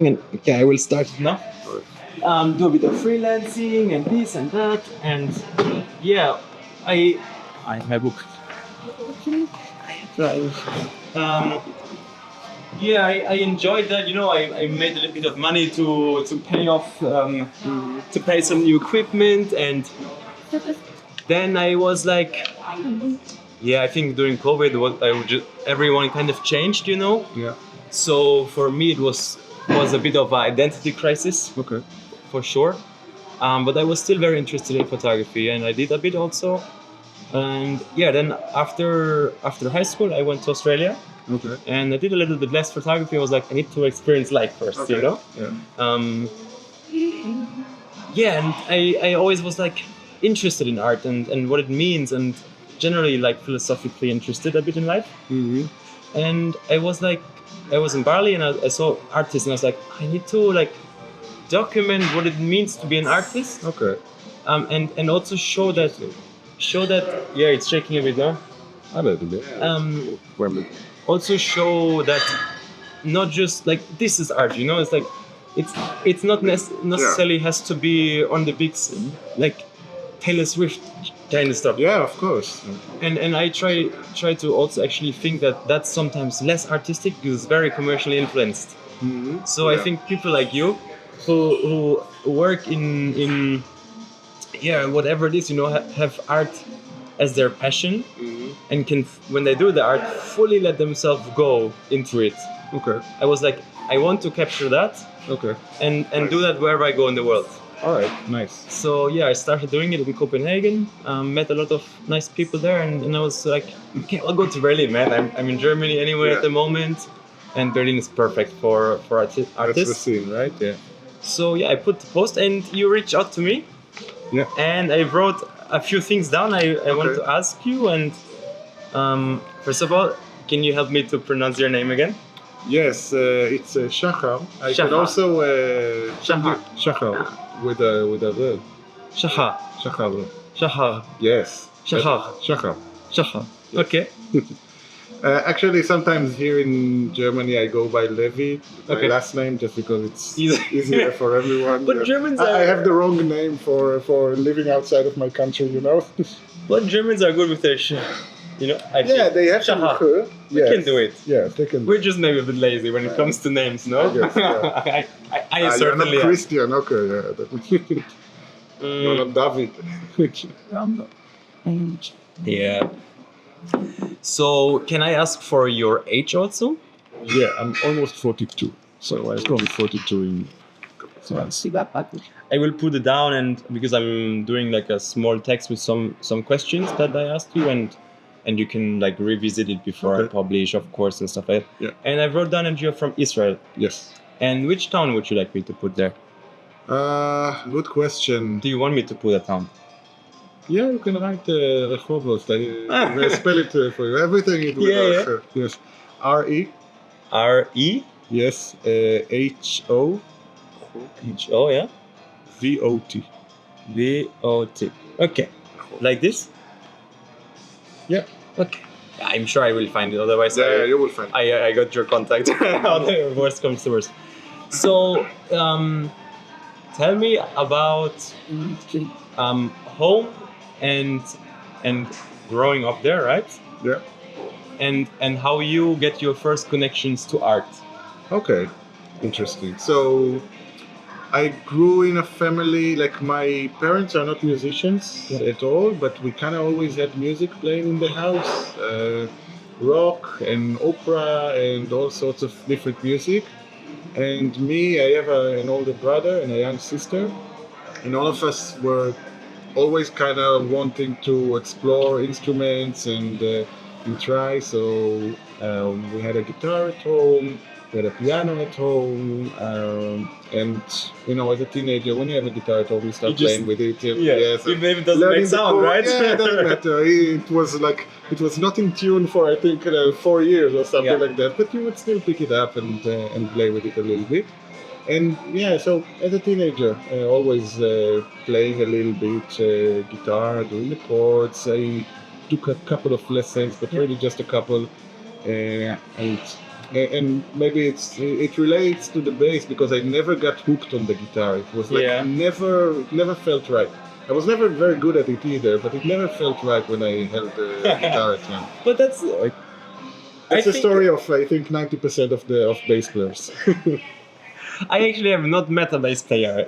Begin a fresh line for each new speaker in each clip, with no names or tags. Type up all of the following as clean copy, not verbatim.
And okay, I will start now. Do a bit of freelancing and this and that, and yeah, I have my book. Right. Um, yeah, I enjoyed that. You know, I made a little bit of money to pay off to pay some new equipment, and then I was like, yeah, I think during COVID, what I would just everyone kind of changed, you know.
Yeah.
So for me, it was a bit of an identity crisis.
Okay.
For sure. But I was still very interested in photography, and I did a bit also. And yeah, then after high school, I went to Australia,
Okay.
and I did a little bit less photography. I was like, I need to experience life first,
Okay.
you know.
Yeah.
Yeah, and I always was like interested in art and what it means, and generally like philosophically interested a bit in life.
Mm-hmm.
And I was like, I was in Bali, and I saw artists, and I was like, I need to like document what it means to be an artist,
Okay.
and also show that yeah, it's shaking a bit now.
A little bit. Well,
Also show that not just like this is art, you know. It's like it's not necessarily has to be on the big like Taylor Swift kind of stuff.
yeah, of course.
And I try to also actually think that that's sometimes less artistic because it's very commercially influenced.
Mm-hmm.
So I think people like you who work in yeah, whatever it is, you know, have art as their passion, and can when they do the art fully let themselves go into it.
Okay.
I was like, I want to capture that
Okay.
and do that wherever I go in the world.
All right. Nice.
So yeah, I started doing it in Copenhagen. Met a lot of nice people there, and I was like, okay, I'll go to Berlin, man. I'm in Germany anyway at the moment, and Berlin is perfect for artists.
That's the scene, right? Yeah.
So yeah, I put the post, and you reached out to me,
Yeah.
and I wrote a few things down. I want to ask you, and first of all, can you help me to pronounce your name again?
Yes, it's Shahar. I
Shahar.
can also
Shahar.
Shahar with a verb.
Shahar.
Shahar.
Shahar.
Yes.
Shahar.
Shahar.
Shahar. Okay.
Actually, sometimes here in Germany, I go by Levy, my
Okay.
last name, just because it's
Easy.
easier for everyone.
But Germans
I
are
have the wrong name for living outside of my country, you know.
but Germans are good with their you know. I think.
Yeah, they have some.
Shahar. We
Yes.
can do it.
Yeah, they can.
We're just maybe a bit lazy when it comes to names, no?
I guess, yeah.
I
You're not
certainly am.
Christian, okay, yeah. You're not David.
Yeah. So, can I ask for your age also?
Yeah, I'm almost 42. So I will be 42 in months.
I will put it down, and because I'm doing like a small text with some questions that I asked you, and you can like revisit it before I
Okay.
publish, of course, and stuff like that.
Yeah.
And I wrote down that you're from Israel.
Yes.
And which town would you like me to put there?
Good question.
Do you want me to put a town?
Yeah, you can write Rehovot. I spell it for you. Everything it will
Yeah,
work. Yes. R-E.
R-E?
Yes. H-O.
H-O, yeah?
V-O-T.
V-O-T. Okay. Like this?
Yeah.
Okay. I'm sure I will find it. Otherwise,
Yeah, you will find it.
I got your contact. The worst comes to worst. So, tell me about home and growing up there, right?
Yeah.
And how you get your first connections to art.
Okay. Interesting. So, I grew in a family, like my parents are not musicians at all, but we kind of always had music playing in the house, rock and opera and all sorts of different music. And me, I have an older brother and a young sister, and all of us were always kind of wanting to explore instruments and try. So we had a guitar at home. We had a piano at home, and you know, as a teenager, when you have a guitar at home, you start playing with it.
Yes,
so
even if it doesn't
learning
make
the
sound,
chord-
right?
Yeah, it doesn't matter. It was not in tune for I think 4 years or something like that. But you would still pick it up and play with it a little bit. And yeah, so as a teenager, always playing a little bit guitar, doing the chords. I took a couple of lessons, but really just a couple, and and maybe it relates to the bass because I never got hooked on the guitar. It was like it never felt right. I was never very good at it either, but it never felt right when I held the guitar at hand.
But that's
That's the story of I think 90% of bass players.
I actually have not met a bass player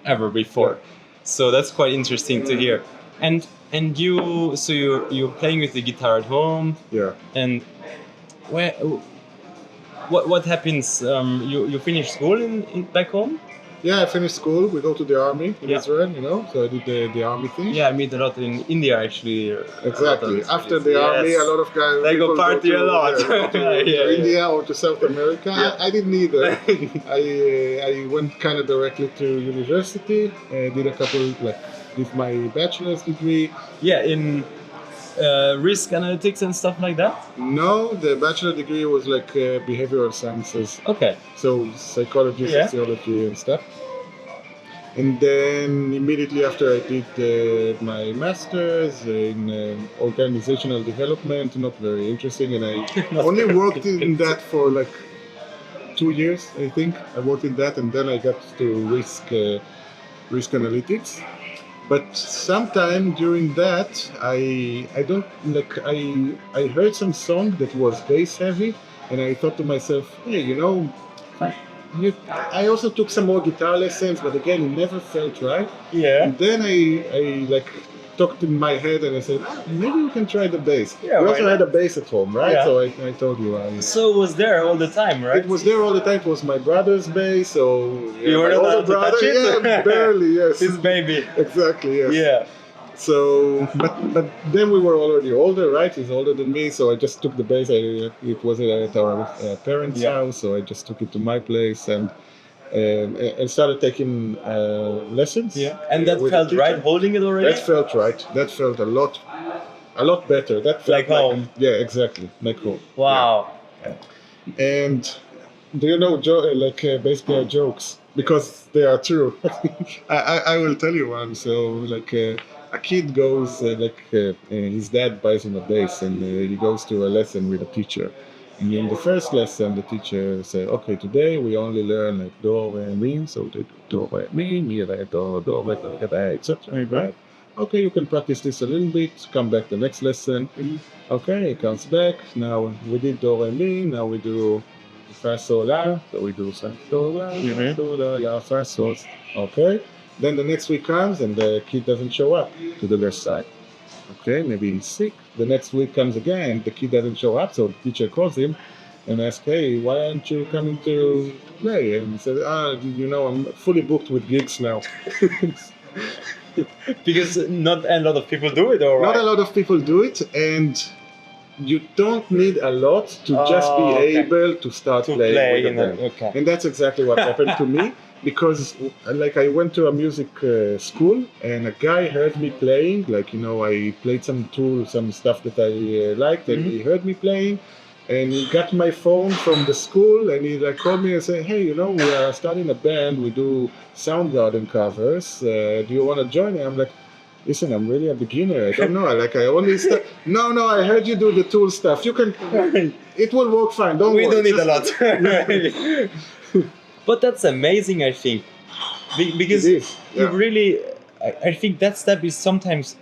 ever before, so that's quite interesting to hear. And you're playing with the guitar at home.
Yeah.
And what happens? You finish school in back home?
Yeah, I finished school. We go to the army in Israel, so I did the army thing.
Yeah, I meet a lot in India actually.
Exactly. After the army, a lot of guys
they go party a lot.
To India or to South America.
Yeah.
I didn't either. I went kind of directly to university. Did a couple with my bachelor's degree.
Yeah, in risk analytics and stuff like that?
No, the bachelor degree was like behavioral sciences.
Okay.
So psychology, sociology and stuff. And then immediately after I did my master's in organizational development, not very interesting, and I only worked in that for like 2 years, I think. I worked in that, and then I got to risk analytics. But sometime during that, I heard some song that was bass heavy, and I thought to myself, hey, I also took some more guitar lessons, but again, it never felt right.
Yeah.
And then I talked in my head and I said, maybe we can try the bass.
Yeah,
we also had a bass at home, right?
Yeah.
So I told you.
So it was there all the time, right?
It was there all the time. It was my brother's bass, so
you were not allowed to touch it?
Yeah, barely, yes.
His baby.
Exactly, yes.
Yeah.
So, but then we were already older, right? He's older than me, so I just took the bass. It was at our parents' house, so I just took it to my place and started taking lessons.
Yeah, and that felt right, holding it already?
That felt right. That felt a lot better. That felt
like home.
Yeah, exactly, like home.
Wow.
Yeah. And do you know bass player jokes? Because they are true. I will tell you one. So a kid goes his dad buys him a bass, and he goes to a lesson with a teacher. And in the first lesson, the teacher said, okay, today we only learn like do, re, mi. So they do, re, mi, re, do, re, re, etc. Right? Okay, you can practice this a little bit, come back the next lesson. Okay, he comes back. Now we did do, re, mi. Now we do fa, sol, la. So we do fa, sol, la, do, la, la, fa, sol. Okay. Then the next week comes and the kid doesn't show up to the left side. Okay, maybe he's sick. The next week comes again, the kid doesn't show up, so the teacher calls him and asks, hey, why aren't you coming to play? And he said, I'm fully booked with gigs now.
Because not a lot of people do it, all right?
Not a lot of people do it, and you don't need a lot to just be able to start playing with a band.
Okay.
And that's exactly what happened to me. Because I went to a music school and a guy heard me playing, I played some stuff that I liked, and he heard me playing, and he got my phone from the school and he called me and said, hey, we are starting a band, we do Soundgarden covers, do you want to join? And I'm like, listen, I'm really a beginner, I don't know, I only start. No, I heard you do the Tool stuff, you can, it will work fine, don't worry.
We don't need a lot. But that's amazing, I think, because you really, I think that step is sometimes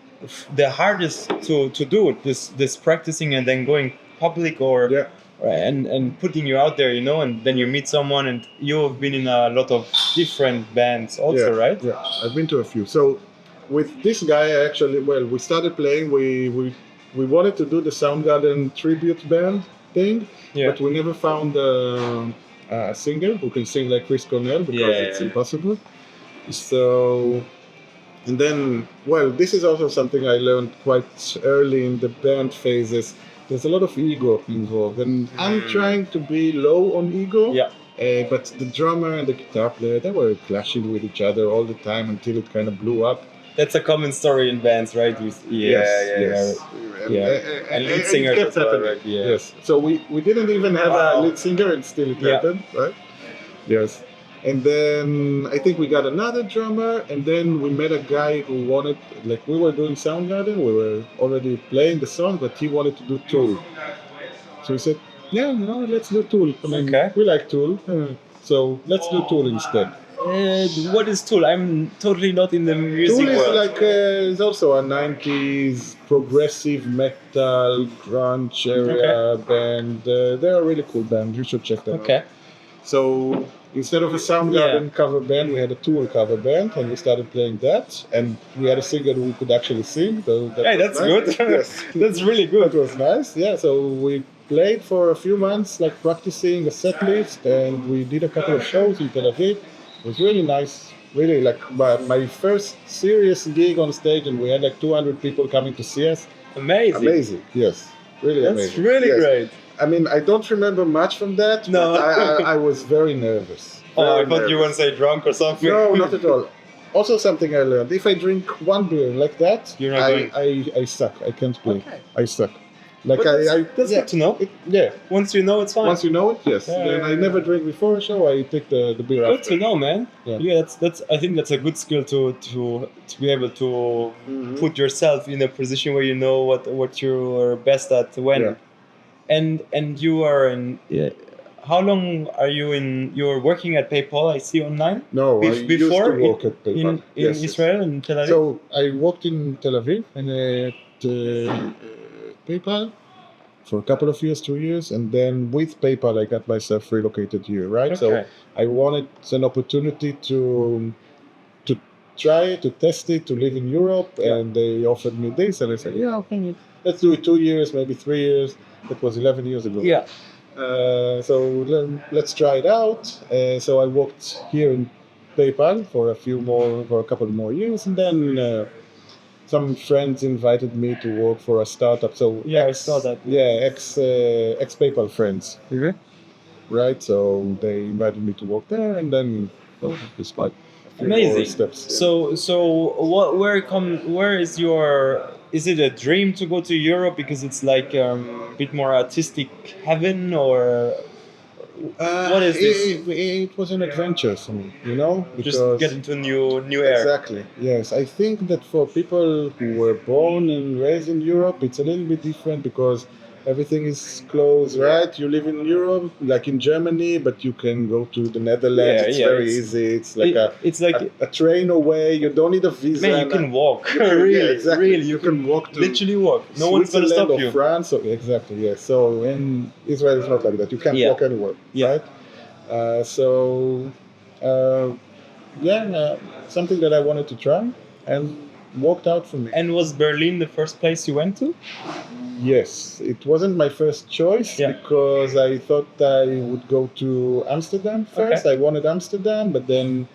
the hardest to do. This practicing and then going public and putting you out there, and then you meet someone, and you've been in a lot of different bands also, right?
Yeah, I've been to a few. So with this guy, we started playing. We wanted to do the Soundgarden tribute band thing, but we never found a singer who can sing like Chris Cornell because it's impossible. So, and then, this is also something I learned quite early in the band phases. There's a lot of ego involved, and I'm trying to be low on ego.
Yeah.
But the drummer and the guitar player, they were clashing with each other all the time until it kind of blew up.
That's a common story in bands, right?
Yes.
And lead singers as well, right? Yeah.
Yes. So we didn't even have a lead singer, and still it happened, right? Yes. And then I think we got another drummer, and then we met a guy who wanted, we were doing Soundgarden, we were already playing the song, but he wanted to do Tool. So he said, yeah, no, let's do Tool. I mean,
Okay.
we like Tool, so let's do Tool instead.
What is Tool? I'm totally not in the music
Tool is
world.
like it's also a '90s progressive metal grunge area band. They're a really cool band. You should check them out.
Okay.
So instead of a Soundgarden cover band, we had a Tool cover band, and we started playing that. And we had a singer who could actually sing. So
Hey,
was
that's
nice.
good.
Yes,
That's really
that
good.
was nice. Yeah. So we played for a few months, like practicing a set list, and we did a couple of shows in Tel Aviv. It was really nice. Really, like my first serious gig on stage, and we had like 200 people coming to see us.
Amazing.
Amazing. Yes. Really
That's
amazing.
really
Yes.
great.
I mean, I don't remember much from that.
No.
But I was very nervous.
Oh, I
Very
thought you were
nervous.
going to say drunk or something.
No, not at all. Also, something I learned: if I drink one beer like that,
You're not going.
I suck. I can't play.
Okay.
I suck. Like
But that's
yeah,
good to know.
yeah.
Once you know, it's fine.
Once you know it, yes.
Yeah,
Then
yeah,
I
yeah.
never drink before a show. I take the beer
Good
after.
to know, man.
Yeah.
Yeah, that's. I think that's a good skill to be able to put yourself in a position where you know what you're best at when.
Yeah.
And you are in. Yeah. How long are you in? You're working at PayPal. I see online.
No, I used
Before
to work at PayPal.
in
Yes, yes.
Israel and Tel Aviv.
So I worked in Tel Aviv and at PayPal for a couple of years, 2 years, and then with PayPal I got myself relocated here, right? So
Okay.
I wanted an opportunity to try to test it, to live in Europe, and they offered me this, and I said, yeah, okay, let's do it 2 years, maybe 3 years. That was 11 years ago.
Yeah.
So let's try it out. So I worked here in PayPal for a couple more years, and then some friends invited me to work for a startup. So
Yeah, I saw that.
Yeah, ex PayPal friends, right? So they invited me to work there, and then it's like a few more
Amazing.
steps. Yeah.
So where is your, is it a dream to go to Europe because it's like a bit more artistic heaven, or what is this?
It was an adventure for me,
Just
because
get into new air.
Exactly. Yes, I think that for people who were born and raised in Europe, it's a little bit different because everything is close, right? You live in Europe, like in Germany, but you can go to the Netherlands.
Yeah,
it's
yeah,
very
it's-
easy. It's like
It's like,
a train away. You don't need a visa.
man, you can walk.
You can-
really,
yeah, exactly.
really,
You can walk to
literally walk. No one's gonna
Switzerland
stop
or
you.
France. So, exactly. Yes. So in Israel, it's not like that. You can't
Yeah.
walk anywhere.
Yeah.
Right. Something that I wanted to try and worked out for me.
And was Berlin the first place you went to?
Yes, it wasn't my first choice
Yeah.
because I thought I would go to Amsterdam first.
Okay.
I wanted Amsterdam, but then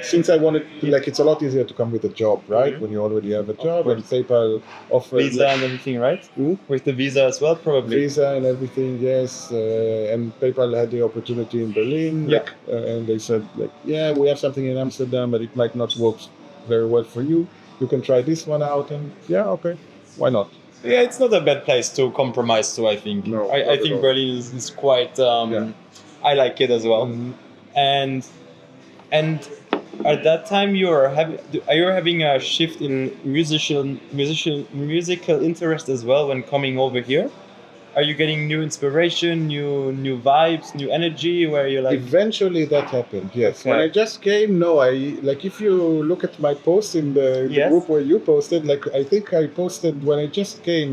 since I wanted, like, it's a lot easier to come with a job, right? When you already have a job, and PayPal offers
Visa and everything, right?
Hmm?
With the visa as well, probably.
visa and everything, yes. And PayPal had the opportunity in Berlin,
Yeah.
and they said, like, yeah, we have something in Amsterdam, but it might not work very well for you. You can try this one out, and yeah, okay, why not?
Yeah, it's not a bad place to compromise to, I think.
No,
I
not at
think
all.
Berlin is quite, I like it as well. And at that time are you having a shift in musical interest as well when coming over here? Are you getting new inspiration, new vibes, new energy, where you're like,
Eventually that happened, yes.
Okay.
When I just came, no, if you look at my posts in the
Yes.
group where you posted, like, I think I posted when I just came,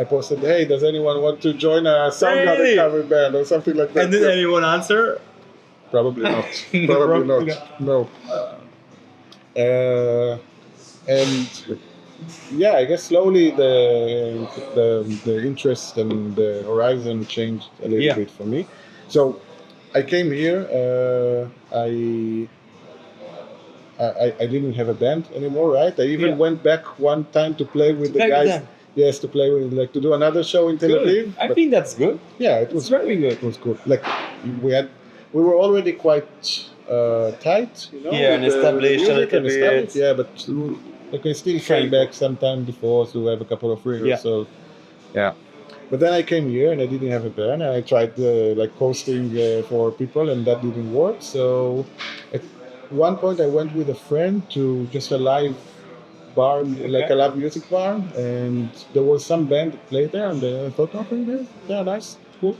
I posted, hey, does anyone want to join a Soundgarden
Really?
cover band or something like that?
and did
Yeah.
anyone answer?
Probably not. Probably
Probably
not. No. And yeah, I guess slowly the interest and the horizon changed a little
Yeah.
bit for me. So I came here. I didn't have a band anymore, right? I even
Yeah.
went back one time to play with the
play with
guys.
them.
Yes, to play with, like, to do another show in Tel Aviv.
Good. I
but-
think that's good.
yeah, it was
It's very good.
it was good. Like we were already quite tight,
Yeah, and
with the
established a
music
little
and established,
bit.
yeah, but like I still came
Frank.
back sometime before to have a couple of rehearsals. Yeah. But then I came here and I didn't have a band, and I tried like hosting for people, and that didn't work. So at one point I went with a friend to just a live bar, like a live music bar, and there was some band that played there, and I thought, okay, they're nice. cool.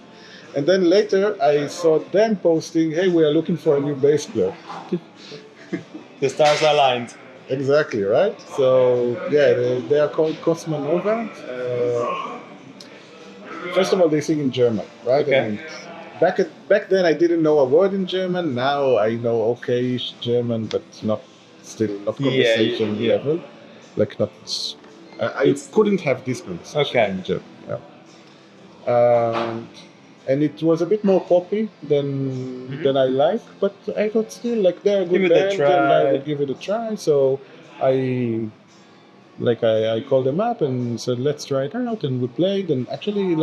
And then later I saw them posting, hey, we are looking for a new bass player.
The stars are aligned.
Exactly, right? So, yeah, they are called Cosmonova. First of all, they sing in German, right?
Okay.
I mean, back then I didn't know a word in German. Now I know okay-ish German, but not conversation
yeah.
level. Like not, I couldn't have this conversation
Okay.
in German. Yeah. And it was a bit more poppy than I like, but I thought still like they're a good
Give it a
band,
try.
and I would give it a try. So I called them up and said let's try it out, and we played. And actually,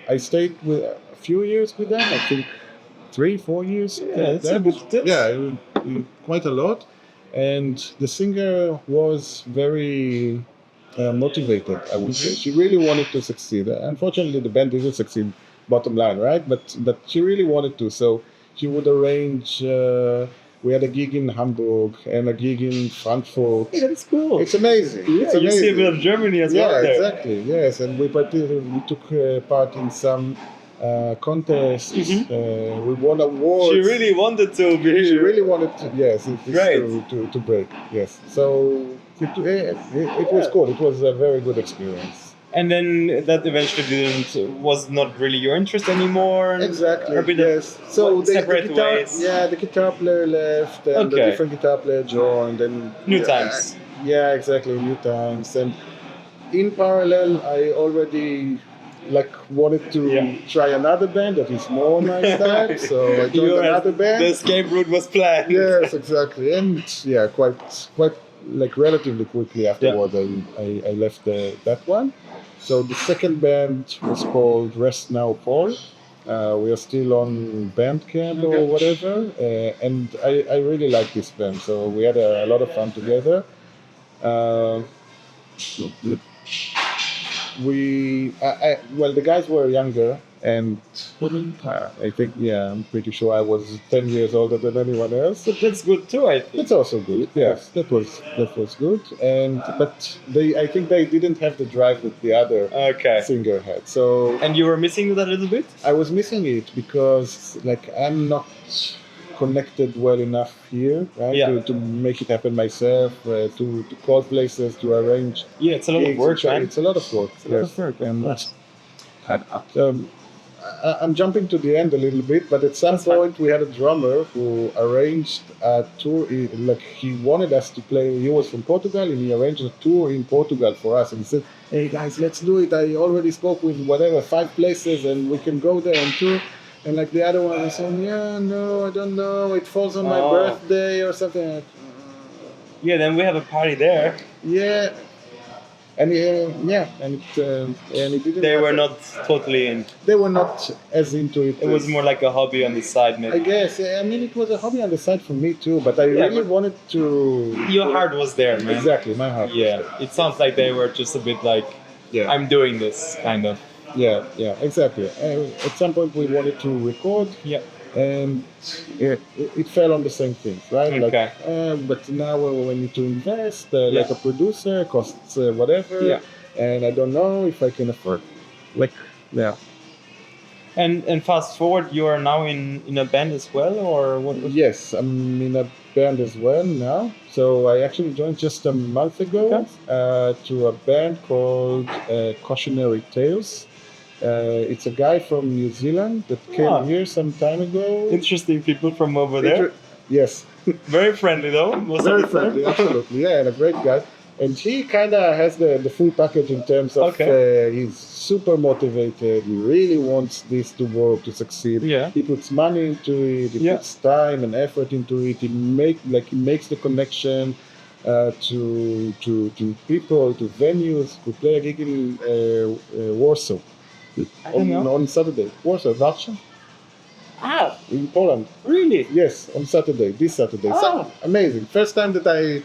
I stayed with a few years with them. I think 3-4 years.
That's a good tip.
Yeah, quite a lot. And the singer was very motivated, I would say. She really wanted to succeed. Unfortunately, the band didn't succeed, bottom line, right? But she really wanted to. So she would arrange. We had a gig in Hamburg and a gig in Frankfurt.
Hey, that's cool.
It's amazing.
Yeah,
it's
you
amazing.
see a bit of Germany as well there.
Exactly. Yes, and we took part in some contests. We won awards.
She really wanted to be here.
She really wanted to. Yes,
Great.
to break. Yes, so it was cool. It was a very good experience.
And then that eventually was not really your interest anymore.
Exactly.
Or
Yes. So the
separate
guitar,
ways.
yeah, the guitar player left, and the
Okay.
different guitar player joined, and
New times.
Yeah, exactly, new times. And in parallel, I already wanted to try another band that is more my style. So I joined another band.
The escape route was planned.
Yes, exactly, and yeah, quite relatively quickly afterward, I left that one. So the second band was called Rest Now Paul. We are still on Bandcamp or whatever, and I really like this band. So we had a lot of fun together. The guys were younger, and I think, I'm pretty sure I was 10 years older than anyone else.
But that's good too, I think.
It's also good. Yes, that was good. But I think they didn't have the drive that the other singer had. So
And you were missing that a little bit?
I was missing it because I'm not connected well enough here, right? To make it happen myself, to call places, to arrange.
Yeah, it's a lot of work, man.
It's a lot of work.
It's a lot of work.
And I'm jumping to the end a little bit, but at some point we had a drummer who arranged a tour. He wanted us to play. He was from Portugal, and he arranged a tour in Portugal for us. And he said, "Hey guys, let's do it. I already spoke with 5 places, and we can go there and tour." And the other one was saying, "Yeah, no, I don't know. It falls on my birthday or something."
Yeah, then we have a party there.
Yeah. And and it didn't.
They were not totally in.
They were not as into it.
It was more like a hobby on the side, maybe.
I guess. I mean, it was a hobby on the side for me too. But I really wanted to.
Your heart was there, man.
Exactly, my heart.
Yeah, it sounds like they were just a bit like, I'm doing this, kind of.
Yeah, exactly. At some point, we wanted to record.
Yeah.
And it fell on the same thing, right?
Okay.
But now we need to invest, like a producer, costs whatever, and I don't know if I can afford.
And fast forward, you are now in a band as well, or what?
Yes, I'm in a band as well now. So I actually joined just a month ago to a band called Cautionary Tales. It's a guy from New Zealand that came here some time ago.
Interesting people from over there.
Yes.
Very friendly though.
Very friendly, absolutely. Yeah, and a great guy. And he kind of has the full package in terms of he's super motivated. He really wants this to work, to succeed.
Yeah.
He puts money into it. He puts time and effort into it. He makes the connection to people, to venues. We play a gig in Warsaw. On Saturday. Warsaw, Warsaw. In Poland.
Really?
Yes, on Saturday. This Saturday. So, amazing. First time that I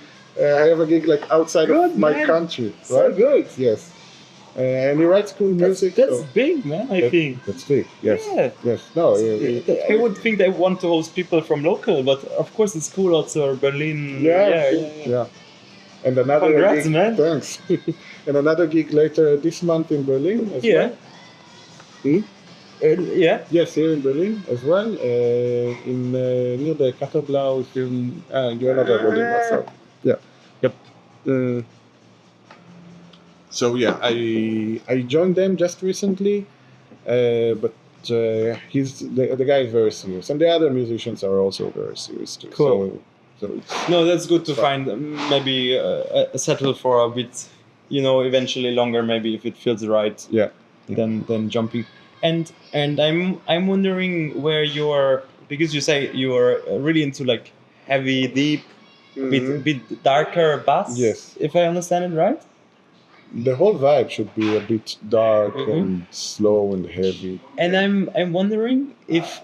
have a gig outside of my country. Right?
So good.
Yes. And he writes cool music.
That's big, man. I think.
That's big. Yes.
Yeah.
Yes. No.
I would think they want to host people from local, but of course it's cool also Berlin.
Yeah. And another
Congrats,
gig.
Man.
Thanks. And another gig later this month in Berlin as well.
Yeah.
Yes, here in Berlin as well. In near the Katerblau film. You're not a Berlin, so yeah.
Yep.
So yeah, I joined them just recently, but he's the guy is very serious, and the other musicians are also very serious too.
Cool.
So it's,
No, that's good to
fun.
find maybe settle for a bit, eventually longer maybe if it feels right.
Yeah.
Than jumping. And I'm wondering where you're, because you say you're really into like heavy, deep, bit darker bass.
Yes.
If I understand it right.
The whole vibe should be a bit dark and slow and heavy.
And I'm wondering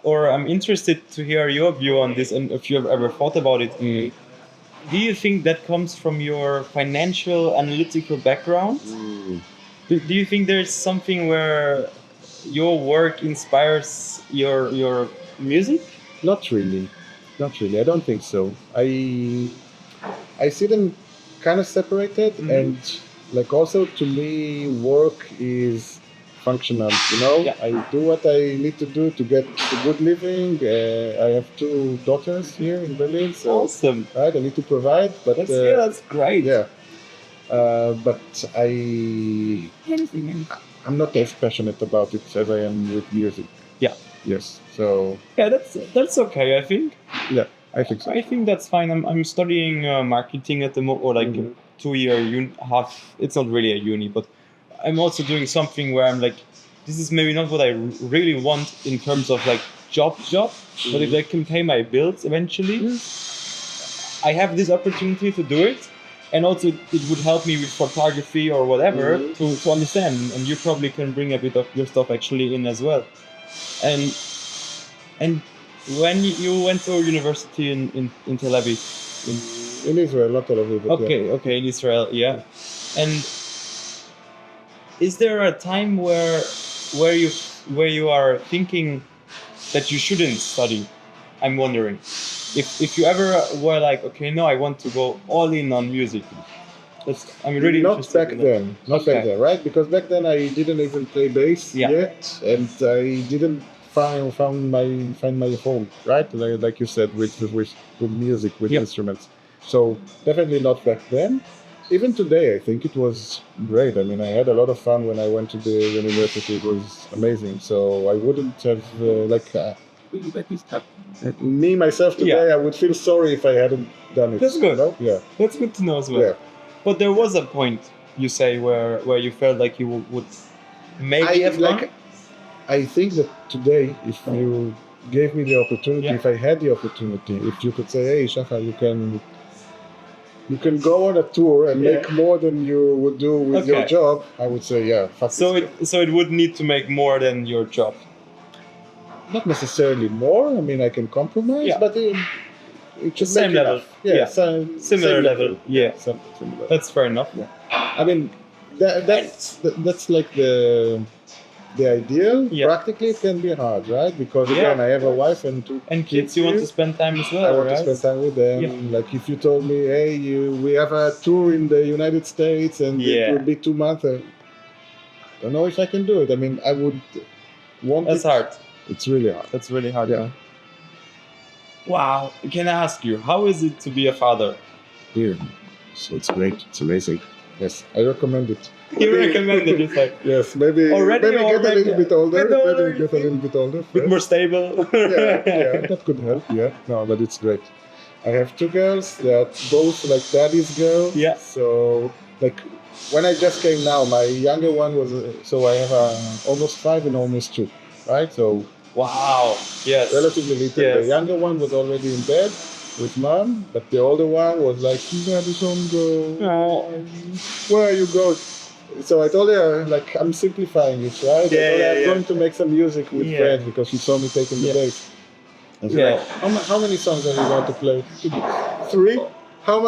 or I'm interested to hear your view on this, and if you've ever thought about it. Do you think that comes from your financial analytical background? Do you think there's something where your work inspires your music?
Not really. I don't think so. I see them kind of separated, and like also to me, work is functional.
Yeah.
I do what I need to do to get a good living. I have 2 daughters here in Berlin, so
Awesome.
right, I need to provide. But
That's great.
yeah. But I'm not as passionate about it as I am with music.
Yeah.
Yes. So
Yeah, that's okay. I think.
yeah, I think so.
I think that's fine. I'm studying marketing at the moment, or like 2-year half. It's not really a uni, but I'm also doing something where I'm like, this is maybe not what I really want in terms of like job, but if I can pay my bills eventually, I have this opportunity to do it. And also it would help me with photography or whatever to understand. And you probably can bring a bit of your stuff actually in as well. And when you went to university in Tel Aviv,
In Israel, not Tel Aviv. But
okay, in Israel, yeah. And is there a time where you are thinking that you shouldn't study? I'm wondering if you ever were like, okay, no, I want to go all in on music. I'm really
not
interested
back
in that.
then. Not back then, right? Because back then I didn't even play bass yet, and I didn't find my home, right? Like you said, with music, with instruments. So definitely not back then. Even today, I think it was great. I mean, I had a lot of fun when I went to the university. It was amazing. So I wouldn't have me myself today. I would feel sorry if I hadn't done it.
That's good.
Yeah,
that's good to know as well.
Yeah.
But there was a point, you say, where you felt like you would maybe have gone?
I think that today, if you gave me the opportunity, if I had the opportunity, if you could say, hey, Shahar, you can go on a tour and make more than you would do with your job, I would say, yeah.
So it would need to make more than your job?
Not necessarily more. I mean, I can compromise, but it should
same
make
level.
enough.
Similar level. Yeah.
Similar.
That's fair enough.
Yeah. I mean, that's like the ideal. Practically, it can be hard, right? Because again, I have a wife and 2
kids. You want to spend time as well.
I want to spend time with them. Yeah. Like if you told me, hey, we have a tour in the United States and it would be 2 months, I don't know if I can do it. I mean, I would want.
That's hard.
It's really hard.
That's really hard.
Yeah.
Wow. Can I ask you, how is it to be a father?
Here. So it's great. It's amazing. Yes, I recommend it.
You recommend it, just like.
Yes, maybe get a little bit older. Maybe get a little bit older.
Bit more stable.
yeah, that could help. Yeah, no, but it's great. I have 2 girls. They are both like daddy's girls.
Yeah.
So like when I just came now, my younger one was so I have almost 5 and almost 2, right? So.
Wow. Yes.
Relatively little. Yes. The younger one was already in bed with mom, but the older one was like, "Daddy's home, go. Where are you going?" So I told her, like, I'm simplifying it, right? I told her I'm going to make some music with friends because she saw me taking the bass. Like, how many songs are you going to play? 3? How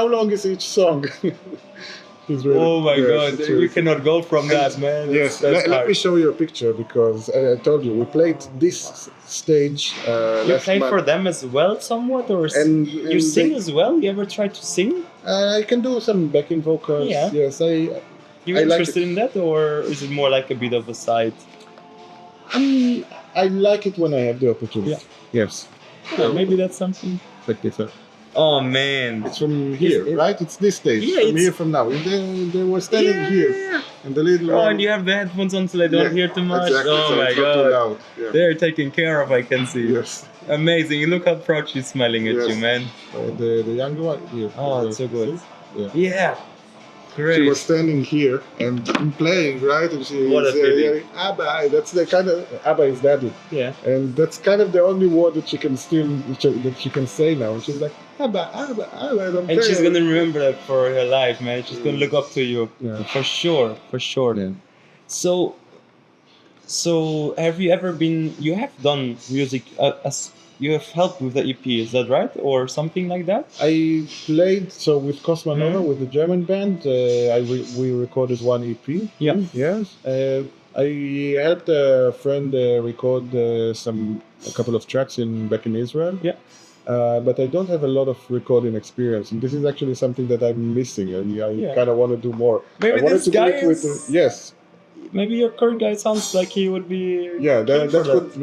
long is each song? Really,
oh my God! You cannot go from that, man.
Yes, let me show you a picture because I told you we played this stage.
You play for them as well, somewhat, or you sing as well? You ever try to sing?
I can do some backing vocals. Yeah. Yes,
You interested in that, or is it more like a bit of a side?
I like it when I have the opportunity.
Yeah.
Yes.
Yeah, maybe that's something.
Like this.
Oh man.
It's from here,
it-
right? It's this stage.
Yeah,
from
it's-
here from now. They were standing here. And the little
Oh,
one.
and you have the headphones on so they don't hear too much.
Exactly.
Oh
so
my
it's not too
god.
loud. Yeah.
They're taken care of, I can see.
Yes.
Amazing. Look how proud she's smiling at
Yes.
you, man.
The younger one here.
Oh, it's so good.
See? Yeah.
Yeah. Great.
She was standing here and playing, right? And she
What a
was
feeling.
yelling, Abba. That's the kind of Abba is daddy.
Yeah.
And that's kind of the only word that she can say now. And she's like, Abba, Abba, Abba.
And she's gonna remember that for her life, man. She's gonna look up to you.
Yeah.
For sure. For sure.
Yeah.
So have you ever been? You have done music as you have helped with the EP, is that right, or something like that?
I played with Cosmanova, with the German band. We recorded one EP.
Yeah.
Yes. I helped a friend record a couple of tracks back in Israel.
Yeah.
But I don't have a lot of recording experience, and this is actually something that I'm missing, and I kind of want to do more.
Maybe
I wanted
this
to do
guy
it with
is-
yes.
Maybe your current guy sounds like he would be.
Yeah, that
for
could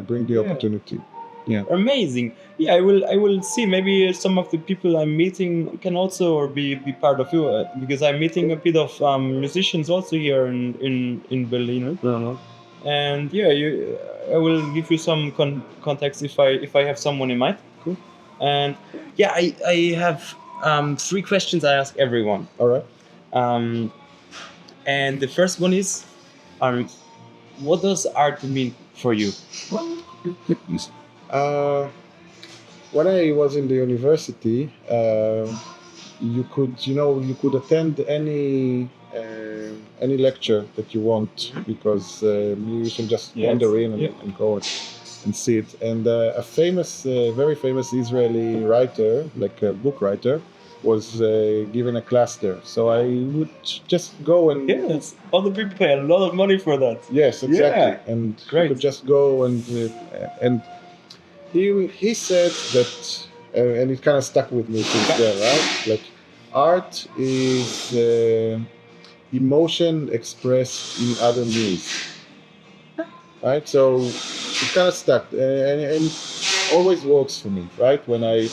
bring the opportunity. Yeah.
Amazing. Yeah, I will see. Maybe some of the people I'm meeting can also be part of you because I'm meeting a bit of musicians also here in Berlin. And yeah, I will give you some context if I have someone in mind.
Cool.
And yeah, I have 3 questions I ask everyone.
All right.
And the first one is, what does art mean for you?
When I was in the university, you could attend any lecture that you want because you can just wander in and go and see it. And a very famous Israeli writer, like a book writer, was given a class there. So I would just go and
Yes, other people pay a lot of money for that.
yes, exactly,
Yeah.
and
Great.
you could just go and he said that, and it kind of stuck with me since then, right? Like art is emotion expressed in other means, right? So it kind of stuck, and it always works for me, right? When you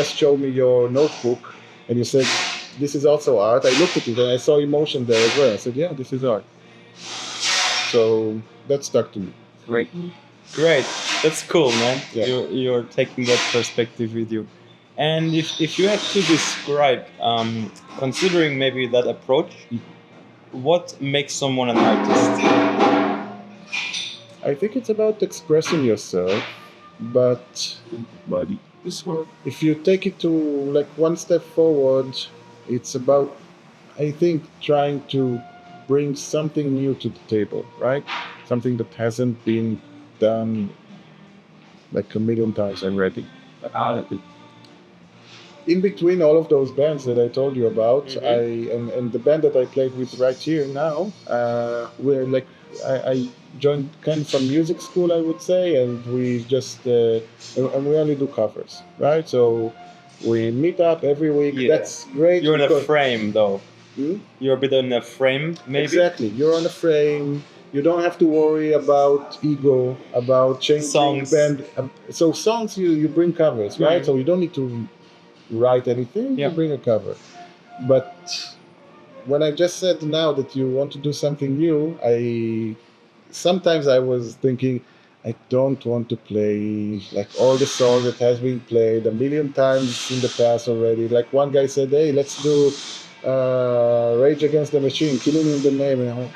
just showed me your notebook and you said this is also art, I looked at it and I saw emotion there as well. I said, yeah, this is art. So that stuck to me.
Great, that's cool, man.
Yeah.
You're taking that perspective with you. And if you had to describe, considering maybe that approach, what makes someone an artist?
I think it's about expressing yourself, but if you take it to like one step forward, it's about, I think, trying to bring something new to the table, right? Something that hasn't been done like a million times already. In between all of those bands that I told you about, and the band that I played with right here now, I joined kind of from music school, I would say, and we just and we only do covers, right? So we meet up every week.
Yeah.
That's great.
You're in a
because-
frame, though.
Hmm?
You're a bit in a frame, maybe.
Exactly. You're on a frame. You don't have to worry about ego, about changing
Songs.
band. So songs, you bring covers, right?
Mhm.
So you don't need to write anything.
Yeah.
You bring a cover. But when I just said now that you want to do something new, sometimes I was thinking, I don't want to play like all the songs that has been played a million times in the past already. Like one guy said, hey, let's do Rage Against the Machine, Killing in the Name. And I'm like,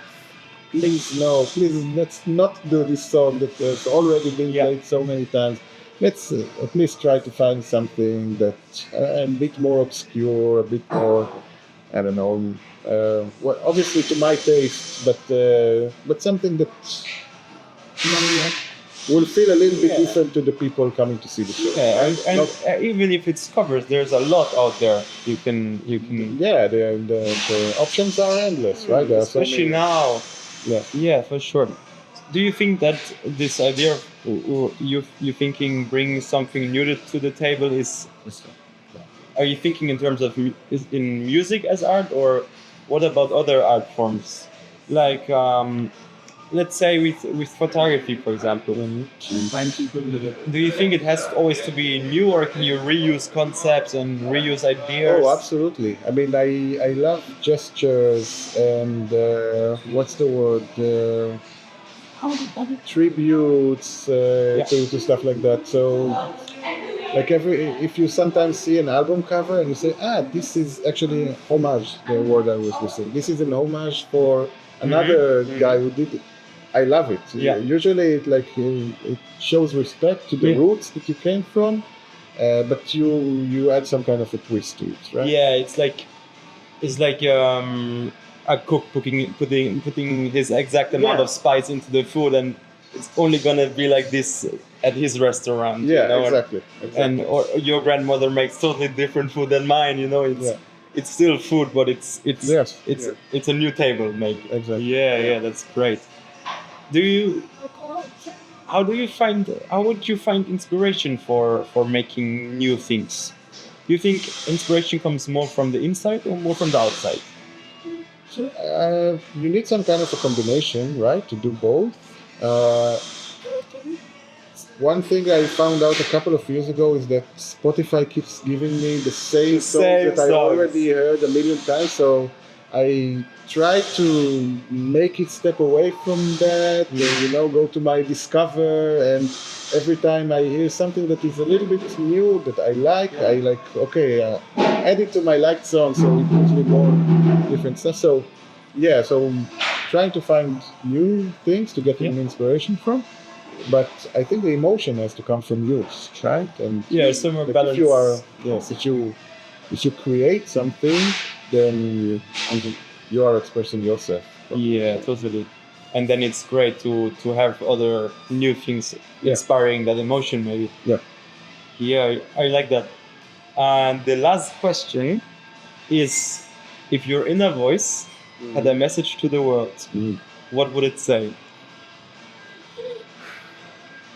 please, no, please, let's not do this song that has already been played so many times. Let's at least try to find something that's a bit more obscure, a bit more, I don't know, well, obviously to my taste, but something that will feel a little bit different to the people coming to see the show.
Yeah,
right?
and even if it's covers, there's a lot out there. You can.
Yeah, the options are endless, right? There are so
Especially
many.
now.
Yeah.
Yeah, for sure. Do you think that this idea of you thinking bring something new to the table is? Are you thinking in terms of in music as art, or what about other art forms, like let's say with photography, for example, do you think it has always to be new, or can you reuse concepts and reuse ideas?
Oh, absolutely. I mean, I love gestures and what's the word? Tributes to stuff like that. So, like if you sometimes see an album cover and you say, this is actually homage, the word I was listening. This is an homage for another guy who did it. I love it.
Yeah.
Usually, it shows respect to the roots that you came from, but you add some kind of a twist to it, right?
Yeah, it's like a cook putting his exact amount of spice into the food, and it's only gonna be like this at his restaurant.
Yeah,
you know?
exactly.
And or your grandmother makes totally different food than mine. You know, it's still food, but it's a new table maybe.
Exactly.
Yeah, that's great. How would you find inspiration for making new things? Do you think inspiration comes more from the inside or more from the outside?
You need some kind of a combination, right, to do both. One thing I found out a couple of years ago is that Spotify keeps giving me the same songs that I already heard a million times, so I try to make it step away from that, and, go to my Discover, and every time I hear something that is a little bit new that I like, add it to my liked song, so it gives me more different stuff. So trying to find new things to get an inspiration from, but I think the emotion has to come from you, right? And
somewhere balance.
If you create something, then you are expressing yourself.
Yeah, totally. And then it's great to have other new things inspiring that emotion, maybe. Yeah, I like that. And the last question is, if your inner voice had a message to the world, what would it say?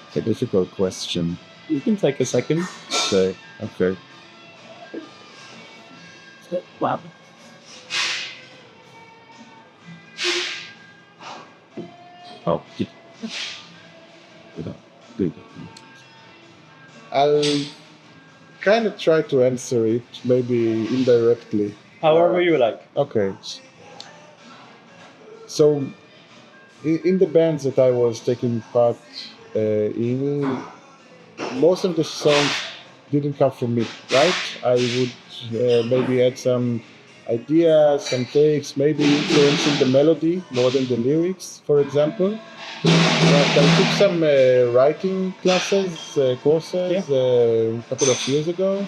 It's a difficult question.
You can take a second.
Okay.
Wow.
Oh, good. I'll kind of try to answer it, maybe indirectly.
However you like.
Okay. So, in the bands that I was taking part in, most of the songs didn't come from me, right? I would maybe add some ideas, some takes, maybe influencing the melody more than the lyrics, for example. But I took some writing courses a couple of years ago,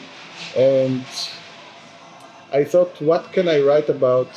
and I thought, what can I write about